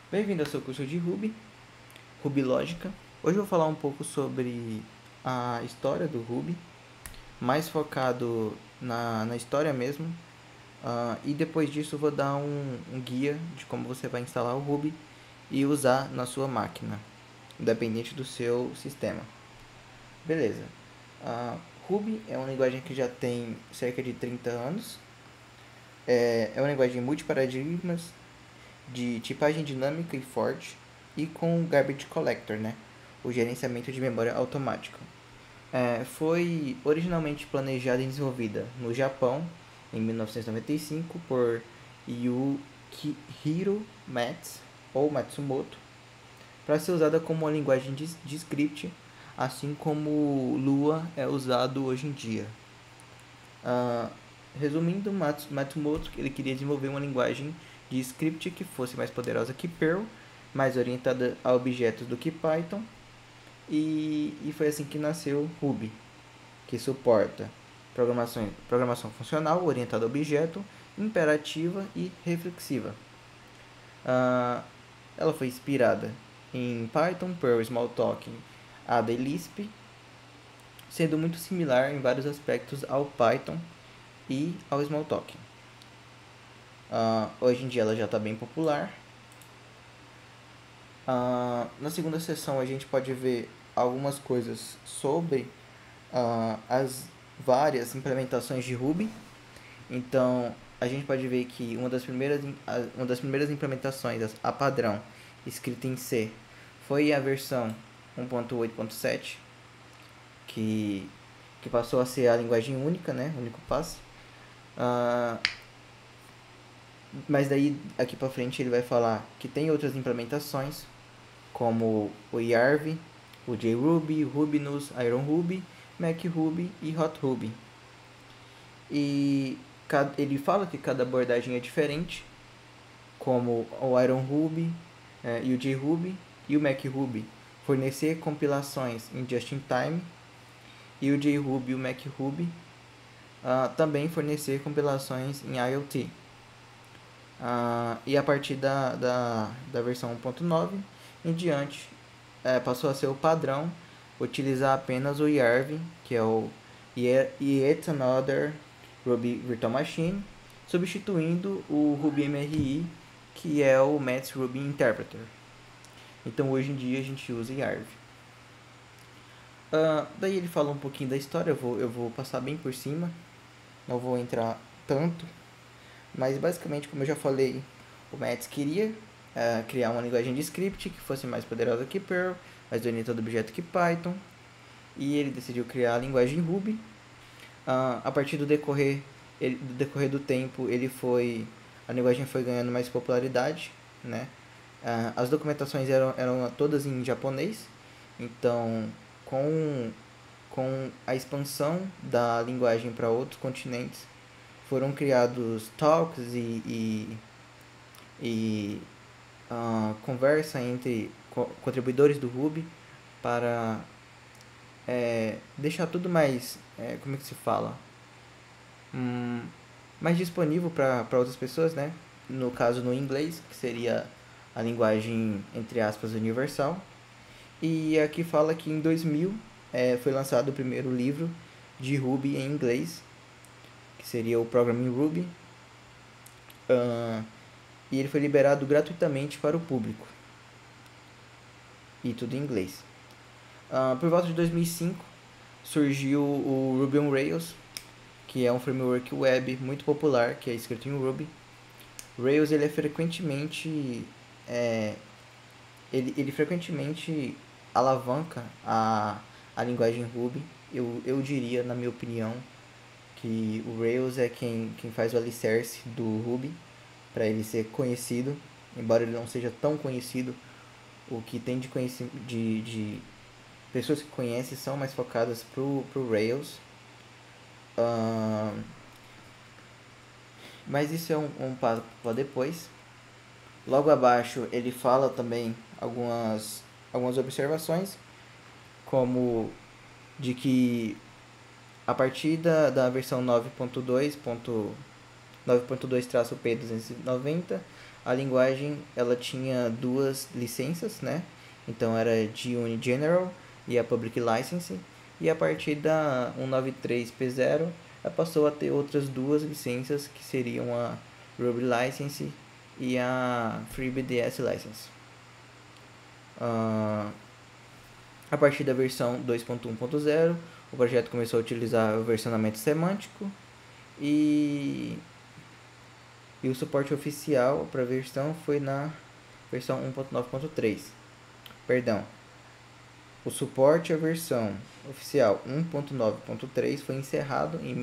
Bem-vindo ao seu curso de Ruby, Ruby Lógica. Hoje eu vou falar um pouco sobre a história do Ruby, mais focado na história mesmo. E depois disso eu vou dar um guia de como você vai instalar o Ruby e usar na sua máquina, independente do seu sistema. Beleza. Ruby é uma linguagem que já tem cerca de 30 anos. É uma linguagem multiparadigmas, de tipagem dinâmica e forte, e com Garbage Collector, né? O gerenciamento de memória automático. Foi originalmente planejada e desenvolvida no Japão em 1995 por Yukihiro Matsumoto para ser usada como uma linguagem de script, assim como Lua é usado hoje em dia. Uh, Resumindo, Matsumoto ele queria desenvolver uma linguagem de script que fosse mais poderosa que Perl, mais orientada a objetos do que Python, e foi assim que nasceu Ruby, que suporta programação funcional orientada a objeto, imperativa e reflexiva. Uh, Ela foi inspirada em Python, Perl, Smalltalk, Ada e Lisp, sendo muito similar em vários aspectos ao Python e ao Smalltalk. Hoje em dia ela já está bem popular. Na segunda sessão a gente pode ver algumas coisas sobre as várias implementações de Ruby. Então a gente pode ver que uma das primeiras implementações, a padrão, escrita em C, foi a versão 1.8.7, que passou a ser a linguagem única, né? Único passo. Mas daí aqui para frente ele vai falar que tem outras implementações, como o Yarv, o JRuby, Rubinus, Iron Ruby, Mac Ruby e Hot Ruby. E ele fala que cada abordagem é diferente, como o Iron Ruby e o JRuby e o Mac Ruby fornecer compilações em just-in-time, e o JRuby e o Mac Ruby também fornecer compilações em IoT. E a partir da versão 1.9 em diante, passou a ser o padrão utilizar apenas o Yarv, que é o Yet Another Ruby Virtual Machine, substituindo o RubyMRI, que é o Maths Ruby Interpreter. Então hoje em dia a gente usa Yarv. Daí ele fala um pouquinho da história, eu vou passar bem por cima, não vou entrar tanto. Mas basicamente, como eu já falei, o Maths queria criar uma linguagem de script que fosse mais poderosa que Perl, mais orientada a objeto que Python. E ele decidiu criar a linguagem Ruby. A partir do decorrer do tempo, a linguagem foi ganhando mais popularidade, né? As documentações eram todas em japonês. Então, com a expansão da linguagem para outros continentes, foram criados talks e conversa entre contribuidores do Ruby para deixar tudo mais, como é que se fala? Mais disponível para outras pessoas, né? No caso no inglês, que seria a linguagem, entre aspas, universal. E aqui fala que em 2000 foi lançado o primeiro livro de Ruby em inglês, que seria o Programming Ruby, e ele foi liberado gratuitamente para o público, e tudo em inglês. Por volta de 2005 surgiu o Ruby on Rails, que é um framework web muito popular, que é escrito em Ruby. Rails ele é frequentemente ele frequentemente alavanca a linguagem Ruby. Eu diria, na minha opinião, que o Rails é quem faz o alicerce do Ruby para ele ser conhecido, embora ele não seja tão conhecido. O que tem de pessoas que conhecem são mais focadas pro Rails. Mas isso é um passo para depois. Logo abaixo ele fala também algumas observações, como de que a partir da versão 9.2/P290, a linguagem ela tinha duas licenças, né? Então era GUnit General e a Public License. E a partir da 193p0 ela passou a ter outras duas licenças que seriam a Ruby License e a FreeBSD License. A partir da versão 2.1.0 o projeto começou a utilizar o versionamento semântico e o suporte oficial para a versão foi na versão 1.9.3. Perdão. O suporte à versão oficial 1.9.3 foi encerrado em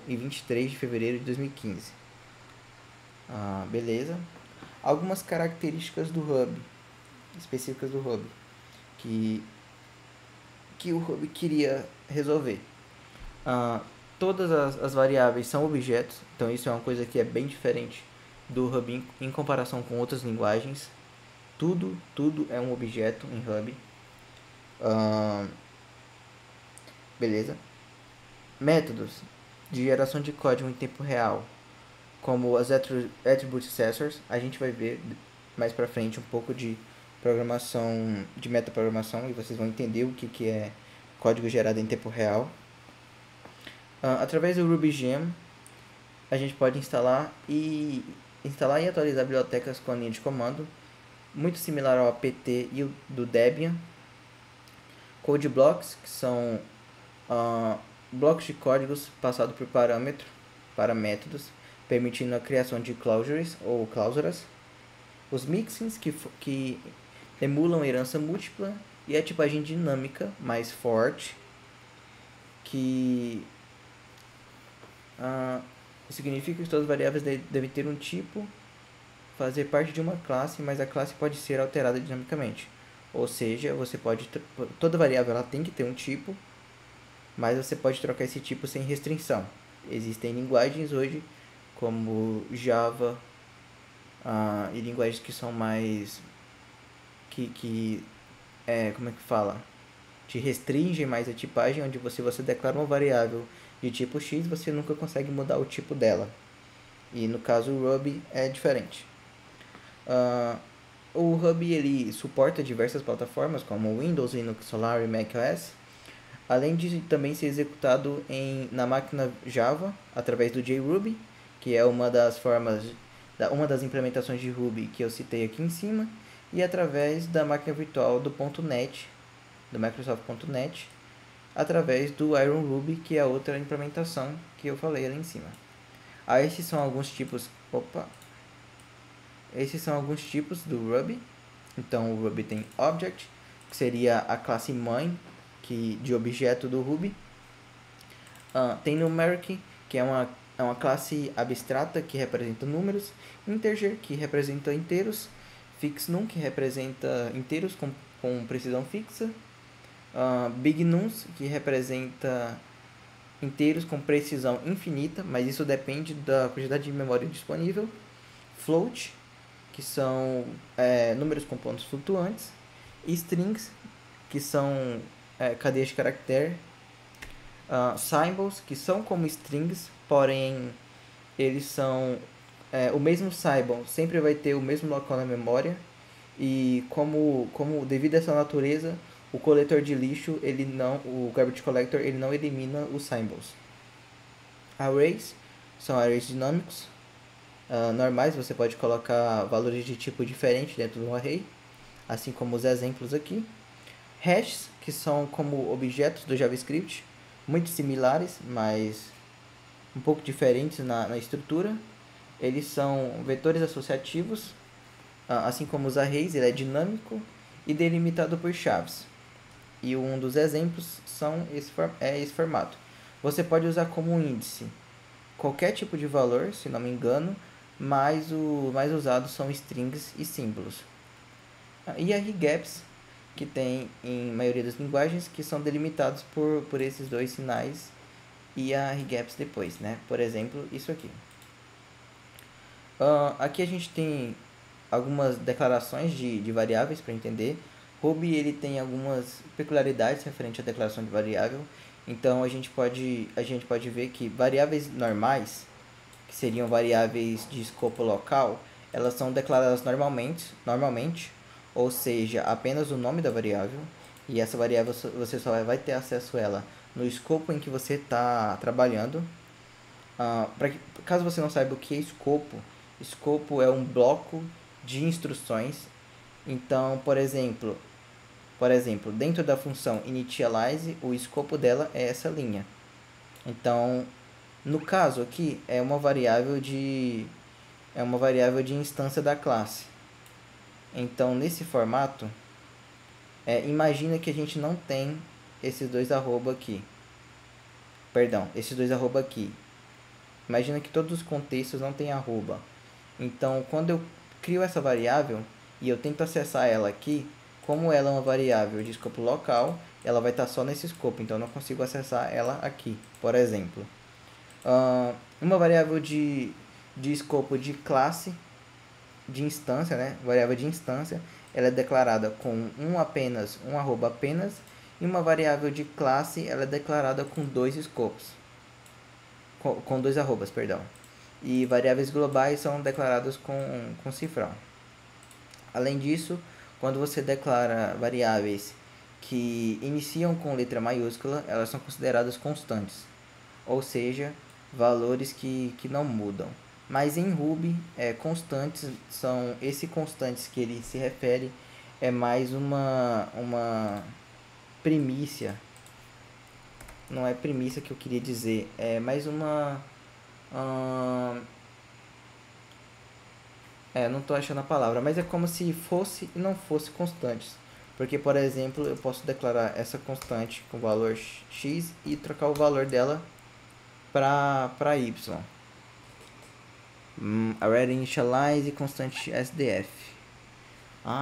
23 de fevereiro de 2015. Beleza. Algumas características do Hub, específicas do Hub, que o Hub queria resolver. Todas as variáveis são objetos, então isso é uma coisa que é bem diferente do Hub em comparação com outras linguagens. Tudo é um objeto em Hub. Beleza. Métodos de geração de código em tempo real, como as Attribute Accessors. A gente vai ver mais pra frente um pouco de programação, de metaprogramação, e vocês vão entender o que é código gerado em tempo real. Através do RubyGem, a gente pode instalar e atualizar bibliotecas com a linha de comando, muito similar ao apt e do Debian. Code blocks, que são blocos de códigos passados por para métodos, permitindo a criação de cláusulas ou cláusulas. Os mixins, que emulam herança múltipla, e a tipagem dinâmica mais forte, que significa que todas as variáveis devem ter um tipo, fazer parte de uma classe, mas a classe pode ser alterada dinamicamente. Ou seja, toda variável ela tem que ter um tipo, mas você pode trocar esse tipo sem restrição. Existem linguagens hoje, como Java, e linguagens que são mais como é que fala? Te restringem mais a tipagem, onde você declara uma variável de tipo X, você nunca consegue mudar o tipo dela. E no caso o Ruby é diferente. O Ruby ele suporta diversas plataformas como Windows, Linux, Solar e macOS, além de também ser executado na máquina Java através do JRuby, que é uma das implementações de Ruby que eu citei aqui em cima, e através da máquina virtual do .NET, do Microsoft.NET, através do Iron Ruby, que é a outra implementação que eu falei ali em cima. Esses são alguns tipos. Esses são alguns tipos do Ruby. Então o Ruby tem Object, que seria a classe mãe de objeto do Ruby. Tem Numeric, que é uma classe abstrata que representa números. Integer, que representa inteiros. FixNum, que representa inteiros com precisão fixa. BigNums, que representa inteiros com precisão infinita, mas isso depende da quantidade de memória disponível. Float, que são números com pontos flutuantes. E strings, que são cadeias de caractere. Symbols, que são como strings, porém eles são o mesmo symbol sempre vai ter o mesmo local na memória, e como devido a essa natureza, o coletor de lixo, o garbage collector, ele não elimina os symbols. Arrays são arrays dinâmicos normais, você pode colocar valores de tipo diferente dentro de um array, assim como os exemplos aqui. Hashes, que são como objetos do JavaScript, muito similares, mas um pouco diferentes na estrutura. Eles são vetores associativos, assim como os arrays, ele é dinâmico e delimitado por chaves. E um dos exemplos é esse formato. Você pode usar como índice qualquer tipo de valor, se não me engano, mas o mais usado são strings e símbolos. E regaps, que tem em maioria das linguagens, que são delimitados por esses dois sinais e a regaps depois, né? Por exemplo, isso aqui. Aqui a gente tem algumas declarações de variáveis para entender. Ruby ele tem algumas peculiaridades referente à declaração de variável. Então a gente pode ver que variáveis normais, que seriam variáveis de escopo local, elas são declaradas normalmente, ou seja, apenas o nome da variável, e essa variável você só vai ter acesso a ela no escopo em que você está trabalhando. Caso você não saiba o que é escopo, escopo é um bloco de instruções. Então, por exemplo, dentro da função initialize, o escopo dela é essa linha. Então, no caso aqui, é uma variável de instância da classe. Então, nesse formato, imagina que a gente não tem esses dois arroba aqui. Perdão, esses dois arroba aqui. Imagina que todos os contextos não tem arroba. Então, quando eu crio essa variável e eu tento acessar ela aqui, como ela é uma variável de escopo local, ela vai estar só nesse escopo, então eu não consigo acessar ela aqui, por exemplo. Uma variável de escopo de classe, de instância, né? Variável de instância, ela é declarada com um arroba apenas, e uma variável de classe, ela é declarada com dois escopos, com dois arrobas, perdão. E variáveis globais são declaradas com cifrão. Além disso, quando você declara variáveis que iniciam com letra maiúscula, elas são consideradas constantes, ou seja, valores que não mudam. Mas em Ruby, constantes são esses constantes que ele se refere, é mais uma primícia. Não é primícia que eu queria dizer, é mais uma. Não estou achando a palavra, mas é como se fosse e não fosse constantes. Porque, por exemplo, eu posso declarar essa constante com valor x e trocar o valor dela para y. Already initialize constante SDF.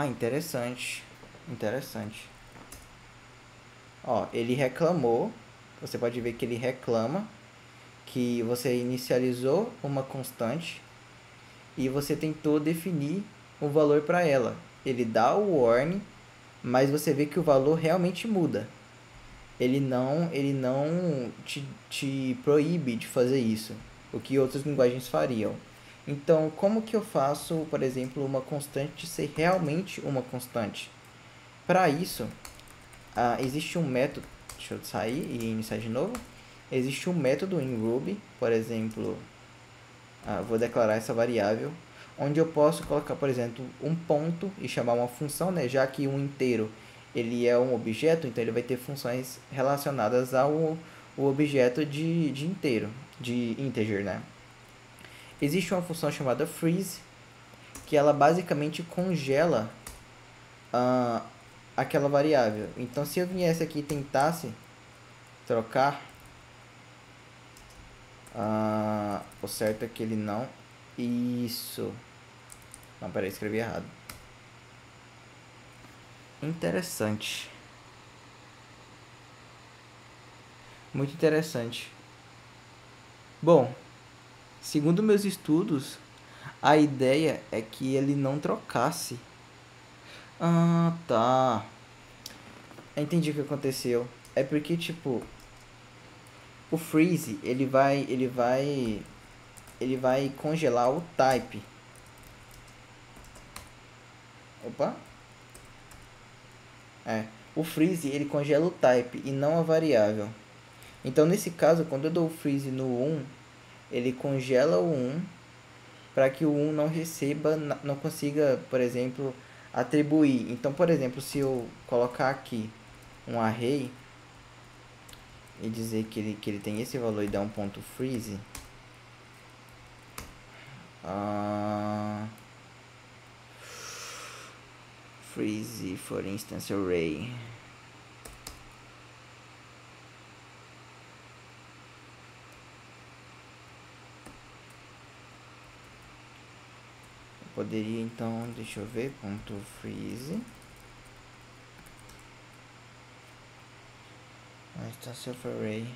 Interessante. Interessante. Ó, ele reclamou. Você pode ver que ele reclama que você inicializou uma constante e você tentou definir um valor para ela. Ele dá o warning, mas você vê que o valor realmente muda. Ele não te proíbe de fazer isso, o que outras linguagens fariam. Então, como que eu faço, por exemplo, uma constante ser realmente uma constante? Para isso, existe um método. Deixa eu sair e iniciar de novo. Existe um método em Ruby, por exemplo, vou declarar essa variável, onde eu posso colocar, por exemplo, um ponto e chamar uma função, né? Já que um inteiro ele é um objeto, então ele vai ter funções relacionadas ao objeto de inteiro, de integer, né? Existe uma função chamada freeze, que ela basicamente congela aquela variável. Então, se eu viesse aqui e tentasse trocar, o certo é que ele não. Isso. Não, peraí, escrevi errado. Interessante. Muito interessante. Bom, segundo meus estudos, a ideia é que ele não trocasse. Tá. Entendi o que aconteceu. É porque, tipo, o freeze, ele vai congelar o type. Opa. O freeze, ele congela o type e não a variável. Então, nesse caso, quando eu dou o freeze no 1, ele congela o 1 para que o 1 não receba, não consiga, por exemplo, atribuir. Então, por exemplo, se eu colocar aqui um array e dizer que ele tem esse valor e dar um ponto freeze, freeze for instance array, poderia então, deixa eu ver, ponto freeze instance of array.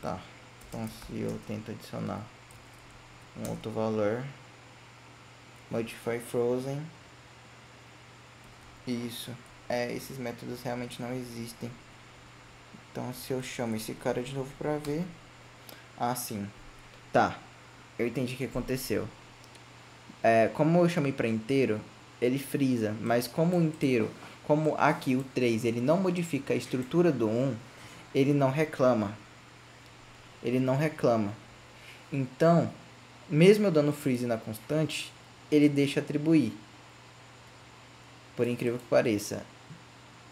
Tá, então se eu tento adicionar um outro valor, modify frozen, isso, esses métodos realmente não existem. Então se eu chamo esse cara de novo pra ver, sim, Tá, eu entendi o que aconteceu. Como eu chamei para inteiro, ele frisa, mas como o inteiro, como aqui o 3 ele não modifica a estrutura do 1, ele não reclama. Ele não reclama. Então, mesmo eu dando freeze na constante, ele deixa atribuir. Por incrível que pareça.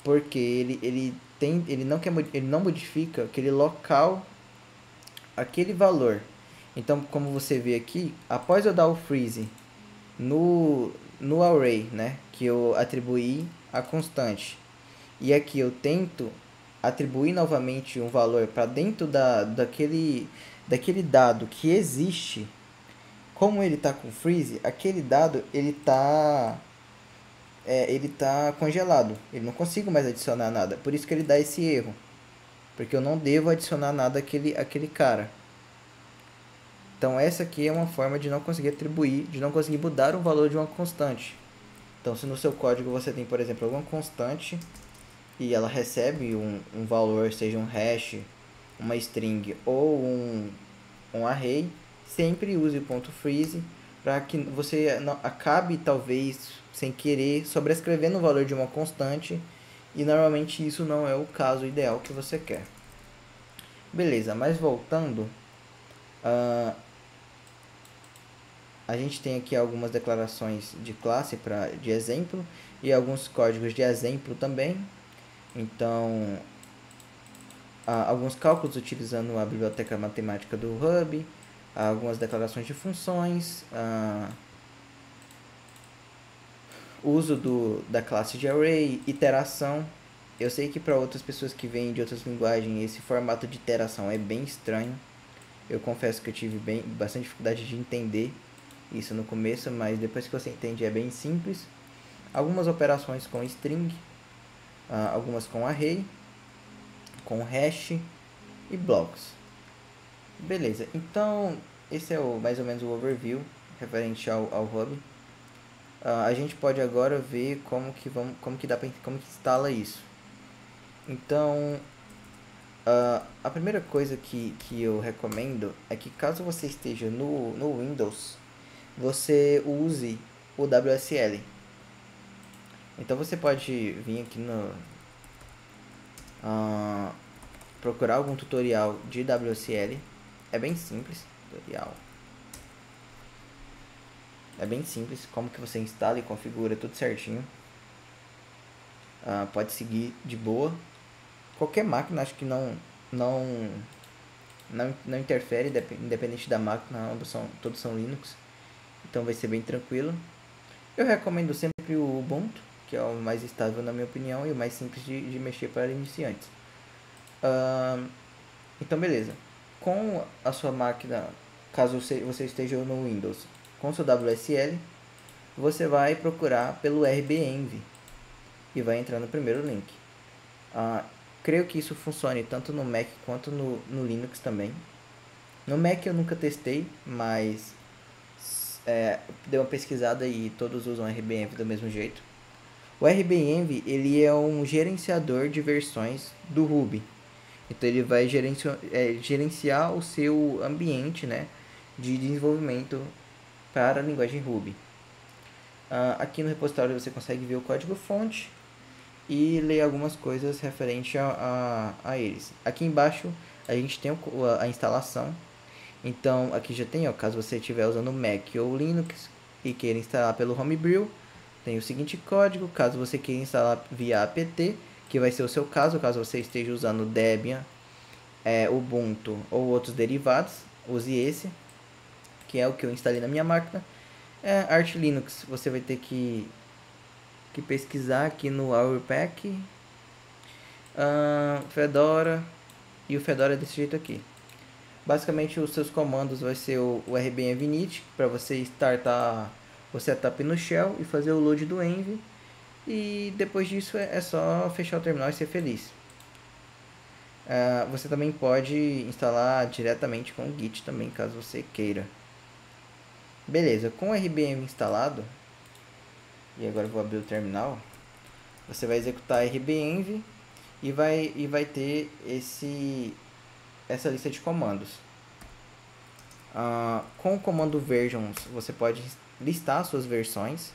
Porque ele não modifica aquele local, aquele valor. Então, como você vê aqui, após eu dar o freeze no array, né, que eu atribuí a constante, e aqui eu tento atribuir novamente um valor para dentro daquele dado que existe, como ele está com freeze, aquele dado ele tá congelado. Eu não consigo mais adicionar nada. Por isso que ele dá esse erro. Porque eu não devo adicionar nada àquele cara. Então essa aqui é uma forma de não conseguir atribuir, de não conseguir mudar o valor de uma constante. Então se no seu código você tem, por exemplo, alguma constante e ela recebe um valor, seja um hash, uma string ou um array, sempre use o ponto freeze para que você não acabe, talvez, sem querer, sobrescrevendo o valor de uma constante, e normalmente isso não é o caso ideal que você quer. Beleza, mas voltando, a gente tem aqui algumas declarações de classe de exemplo e alguns códigos de exemplo também. Então, alguns cálculos utilizando a biblioteca matemática do Hub, algumas declarações de funções, uso da classe de array, iteração. Eu sei que para outras pessoas que vêm de outras linguagens esse formato de iteração é bem estranho. Eu confesso que eu tive bastante dificuldade de entender isso no começo, mas depois que você entende é bem simples. Algumas operações com string, algumas com array, com hash e blocos. Beleza, então esse é mais ou menos o overview referente ao Hub. A gente pode agora ver como que instala isso. Então, a primeira coisa que eu recomendo é que caso você esteja no Windows, você use o WSL. Então você pode vir aqui procurar algum tutorial de WSL. É bem simples, tutorial. É bem simples, como que você instala e configura tudo certinho. Pode seguir de boa. Qualquer máquina, acho que não interfere, independente da máquina, todos são Linux. Então vai ser bem tranquilo. Eu recomendo sempre o Ubuntu, que é o mais estável na minha opinião e o mais simples de mexer para iniciantes. Então beleza. Com a sua máquina, caso você esteja no Windows, com seu WSL, você vai procurar pelo RBEnv e vai entrar no primeiro link. Creio que isso funcione tanto no Mac quanto no Linux também. No Mac eu nunca testei, mas dei uma pesquisada e todos usam RBEnv do mesmo jeito. O RBEnv ele é um gerenciador de versões do Ruby. Então ele vai gerenciar o seu ambiente, né, de desenvolvimento para a linguagem Ruby. Aqui no repositório você consegue ver o código-fonte e ler algumas coisas referente a eles. Aqui embaixo a gente tem a instalação. Então aqui já tem, caso você estiver usando Mac ou Linux e queira instalar pelo Homebrew, tem o seguinte código. Caso você queira instalar via apt, que vai ser o seu caso você esteja usando Debian, Ubuntu ou outros derivados, use esse, que é o que eu instalei na minha máquina. Arch Linux, você vai ter que pesquisar aqui no Hourpack, Fedora, e o Fedora é desse jeito aqui. Basicamente os seus comandos vai ser o RBEnv init, para você startar o setup no shell e fazer o load do env, e depois disso é só fechar o terminal e ser feliz. Você também pode instalar diretamente com o Git também, caso você queira. Beleza, com o RBEnv instalado, e agora eu vou abrir o terminal, você vai executar RBEnv e vai ter essa lista de comandos. Com o comando versions você pode listar suas versões,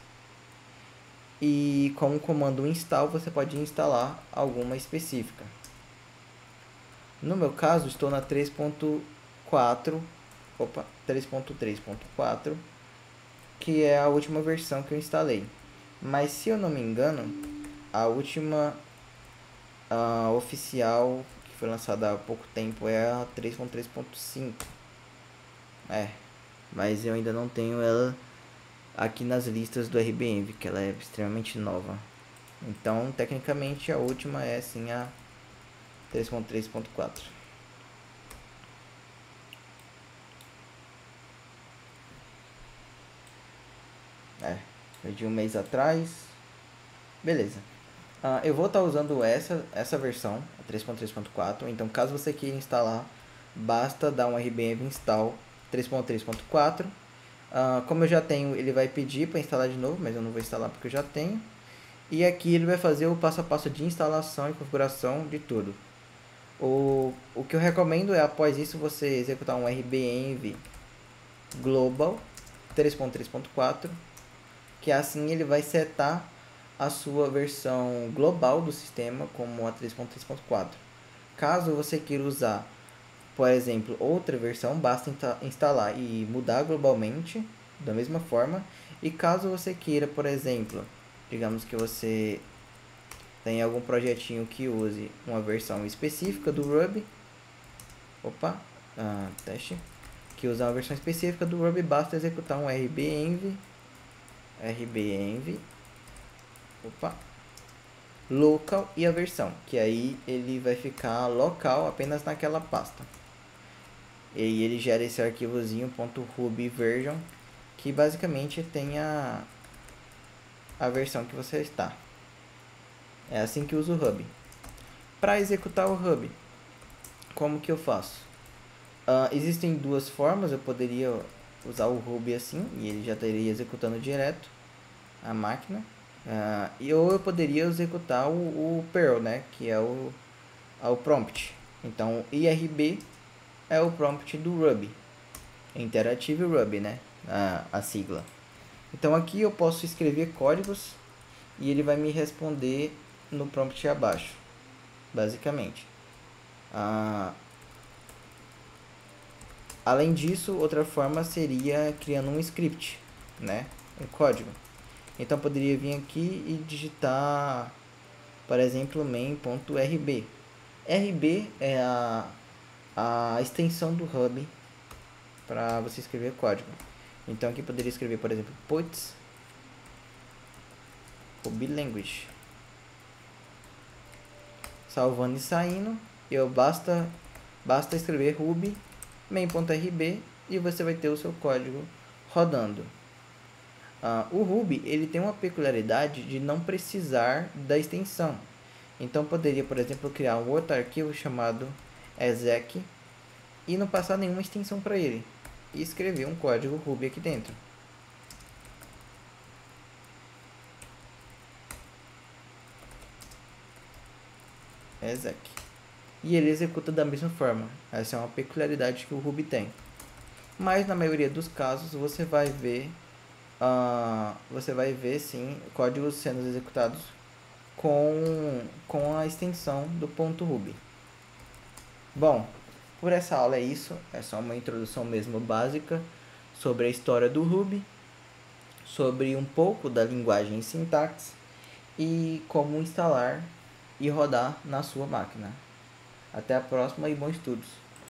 e com o comando install você pode instalar alguma específica. No meu caso estou na 3.3.4, que é a última versão que eu instalei. Mas se eu não me engano, a última oficial que foi lançada há pouco tempo é a 3.3.5. Mas eu ainda não tenho ela aqui nas listas do RBEnv, que ela é extremamente nova. Então, tecnicamente, a última é sim a 3.3.4. Foi de um mês atrás. Beleza. Eu vou estar usando essa versão, a 3.3.4. Então, caso você queira instalar, basta dar um RBEnv install 3.3.4. Como eu já tenho, ele vai pedir para instalar de novo, mas eu não vou instalar porque eu já tenho. E aqui ele vai fazer o passo a passo de instalação e configuração de tudo. O que eu recomendo é, após isso, você executar um RBEnv global 3.3.4, que assim ele vai setar a sua versão global do sistema como a 3.3.4. Caso você queira usar, por exemplo, outra versão, basta instalar e mudar globalmente da mesma forma. E caso você queira, por exemplo, digamos que você tem algum projetinho que use uma versão específica do Ruby, teste, que usa uma versão específica do Ruby, basta executar um RBEnv local e a versão, que aí ele vai ficar local apenas naquela pasta. E ele gera esse arquivozinho .ruby version, que basicamente tem a versão que você está. É assim que usa o Ruby. Para executar o Ruby, como que eu faço? Existem duas formas. Eu poderia usar o Ruby assim, e ele já estaria executando direto a máquina. Ou eu poderia executar o Perl, né, que é o prompt. Então, IRB é o prompt do Ruby, Interactive Ruby, né, a sigla. Então aqui eu posso escrever códigos e ele vai me responder no prompt abaixo, basicamente. Além disso, outra forma seria criando um script, né, um código. Então poderia vir aqui e digitar, por exemplo, main.rb. RB é a extensão do Ruby para você escrever código. Então aqui poderia escrever, por exemplo, puts Ruby language. Salvando e saindo, basta escrever Ruby main.rb e você vai ter o seu código rodando. O Ruby ele tem uma peculiaridade de não precisar da extensão. Então poderia, por exemplo, criar um outro arquivo chamado exec e não passar nenhuma extensão para ele e escrever um código Ruby aqui dentro. Exec. E ele executa da mesma forma. Essa é uma peculiaridade que o Ruby tem. Mas na maioria dos casos você vai ver sim códigos sendo executados com a extensão do .ruby. Bom, por essa aula é isso. É só uma introdução mesmo básica sobre a história do Ruby, sobre um pouco da linguagem e sintaxe e como instalar e rodar na sua máquina. Até a próxima e bons estudos!